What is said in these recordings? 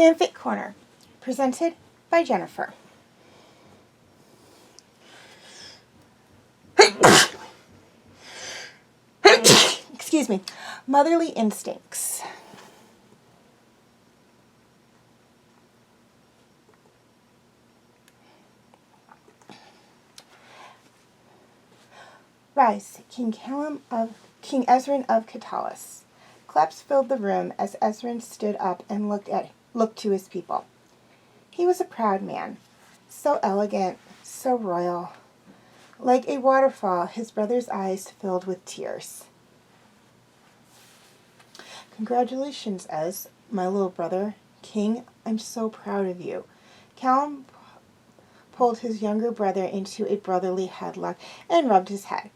Fanfic Corner, presented by Jennifer. Excuse me. Motherly instincts. Rise, King Ezran of Callum. Claps filled the room as Ezran stood up and looked to his people. He was a proud man, so elegant, so royal. Like a waterfall, his brother's eyes filled with tears. Congratulations, Ez, my little brother. King, I'm so proud of you. Callum pulled his younger brother into a brotherly headlock and rubbed his head,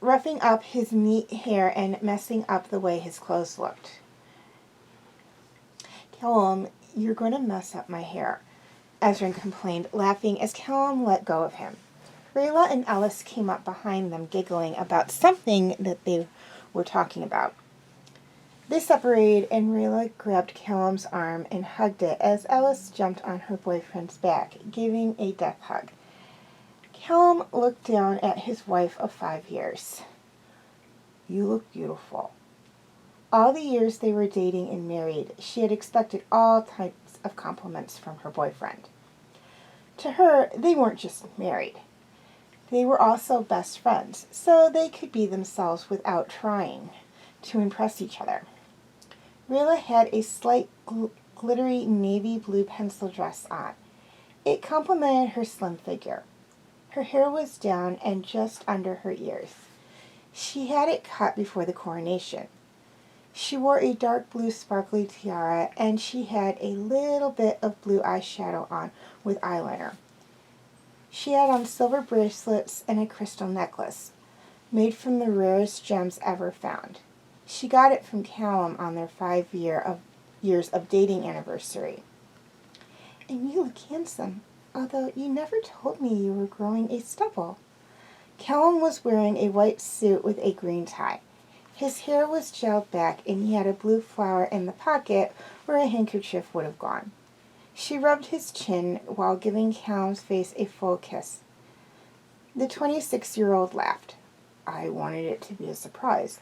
roughing up his neat hair and messing up the way his clothes looked. Callum, you're going to mess up my hair, Ezran complained, laughing as Callum let go of him. Rayla and Ellis came up behind them, giggling about something that they were talking about. They separated, and Rayla grabbed Callum's arm and hugged it as Ellis jumped on her boyfriend's back, giving a death hug. Callum looked down at his wife of 5 years. You look beautiful. All the years they were dating and married, she had expected all types of compliments from her boyfriend. To her, they weren't just married. They were also best friends, so they could be themselves without trying to impress each other. Rayla had a slight glittery navy blue pencil dress on. It complemented her slim figure. Her hair was down and just under her ears. She had it cut before the coronation. She wore a dark blue sparkly tiara, and she had a little bit of blue eyeshadow on with eyeliner. She had on silver bracelets and a crystal necklace, made from the rarest gems ever found. She got it from Callum on their 5 years of dating anniversary. And you look handsome, although you never told me you were growing a stubble. Callum was wearing a white suit with a green tie. His hair was gelled back, and he had a blue flower in the pocket where a handkerchief would have gone. She rubbed his chin while giving Callum's face a full kiss. The 26-year-old laughed. I wanted it to be a surprise.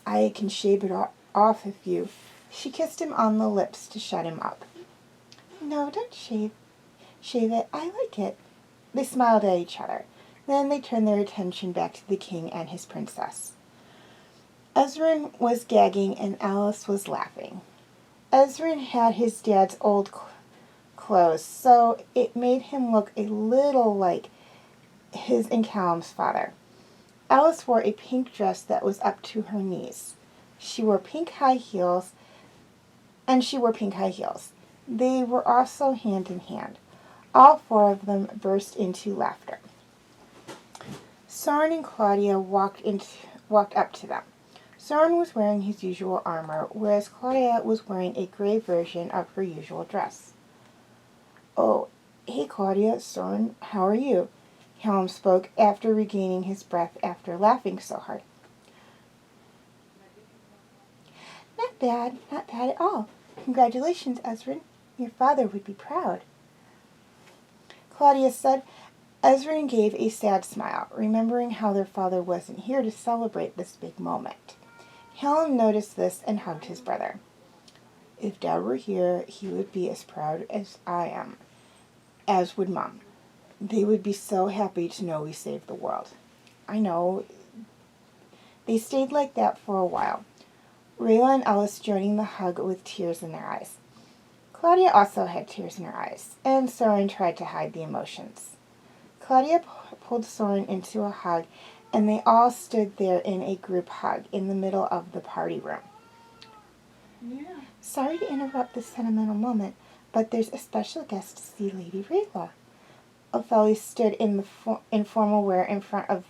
I can shave it off if you... She kissed him on the lips to shut him up. No, don't shave it. I like it. They smiled at each other. Then they turned their attention back to the king and his princess. Ezran was gagging and Ellis was laughing. Ezran had his dad's old clothes, so it made him look a little like his and Callum's father. Ellis wore a pink dress that was up to her knees. She wore pink high heels. They were also hand in hand. All 4 of them burst into laughter. Soren and Claudia walked up to them. Soren was wearing his usual armor, whereas Claudia was wearing a gray version of her usual dress. Oh, hey Claudia, Soren, how are you? Callum spoke after regaining his breath after laughing so hard. Not bad at all. Congratulations, Ezran. Your father would be proud. Claudia said. Ezran gave a sad smile, remembering how their father wasn't here to celebrate this big moment. Callum noticed this and hugged his brother. If Dad were here, he would be as proud as I am, as would Mom. They would be so happy to know we saved the world. I know. They stayed like that for a while, Rayla and Ellis joining the hug with tears in their eyes. Claudia also had tears in her eyes, and Soren tried to hide the emotions. Claudia pulled Soren into a hug, and they all stood there in a group hug in the middle of the party room. Yeah. Sorry to interrupt this sentimental moment, but there's a special guest to see Lady Rayla. Ophelia stood in formal wear in front of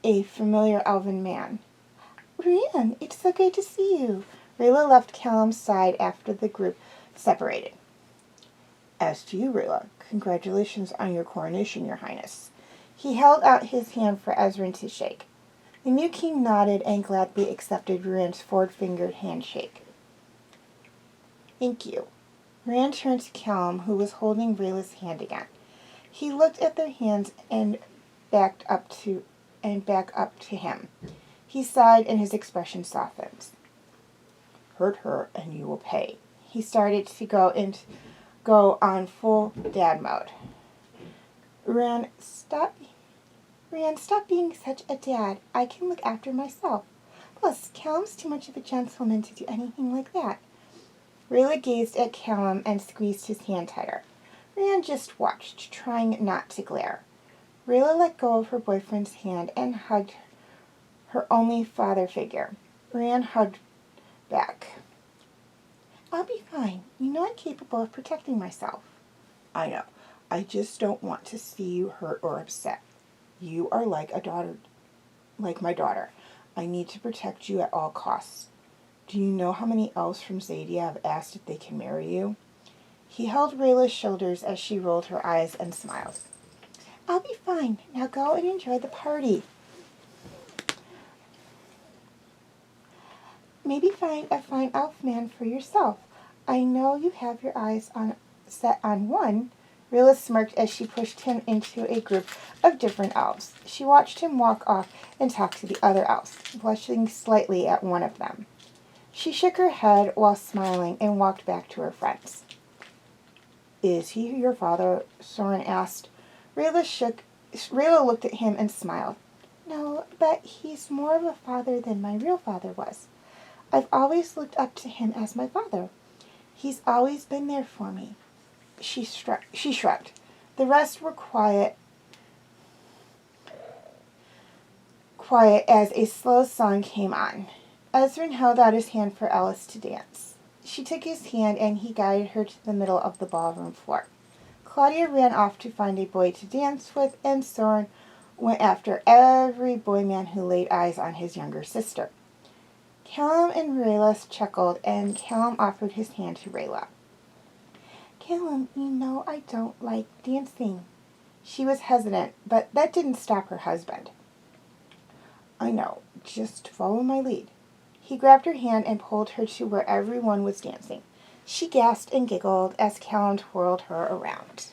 a familiar elven man. Rian, it's so great to see you. Rayla left Callum's side after the group separated. As to you, Rayla, congratulations on your coronation, Your Highness. He held out his hand for Ezran to shake. The new king nodded and gladly accepted Rian's forward-fingered handshake. Thank you. Rand turned to Callum, who was holding Rayla's hand again. He looked at their hands and back up to him. He sighed and his expression softened. Hurt her and you will pay. He started to go on full dad mode. Rand, stop being such a dad. I can look after myself. Plus, Callum's too much of a gentleman to do anything like that. Rayla gazed at Callum and squeezed his hand tighter. Rand just watched, trying not to glare. Rayla let go of her boyfriend's hand and hugged her only father figure. Rand hugged back. I'll be fine. You know I'm capable of protecting myself. I know. I just don't want to see you hurt or upset. You are like my daughter. I need to protect you at all costs. Do you know how many elves from Zadia have asked if they can marry you? He held Rayla's shoulders as she rolled her eyes and smiled. I'll be fine. Now go and enjoy the party. Maybe find a fine elf man for yourself. I know you have your eyes set on one. Rayla smirked as she pushed him into a group of different elves. She watched him walk off and talk to the other elves, blushing slightly at one of them. She shook her head while smiling and walked back to her friends. Is he your father? Soren asked. Rayla looked at him and smiled. No, but he's more of a father than my real father was. I've always looked up to him as my father. He's always been there for me. She shrugged. The rest were quiet as a slow song came on. Ezran held out his hand for Ellis to dance. She took his hand and he guided her to the middle of the ballroom floor. Claudia ran off to find a boy to dance with, and Soren went after every boy man who laid eyes on his younger sister. Callum and Rayla chuckled, and Callum offered his hand to Rayla. Callum, you know I don't like dancing. She was hesitant, but that didn't stop her husband. I know. Just follow my lead. He grabbed her hand and pulled her to where everyone was dancing. She gasped and giggled as Callum twirled her around.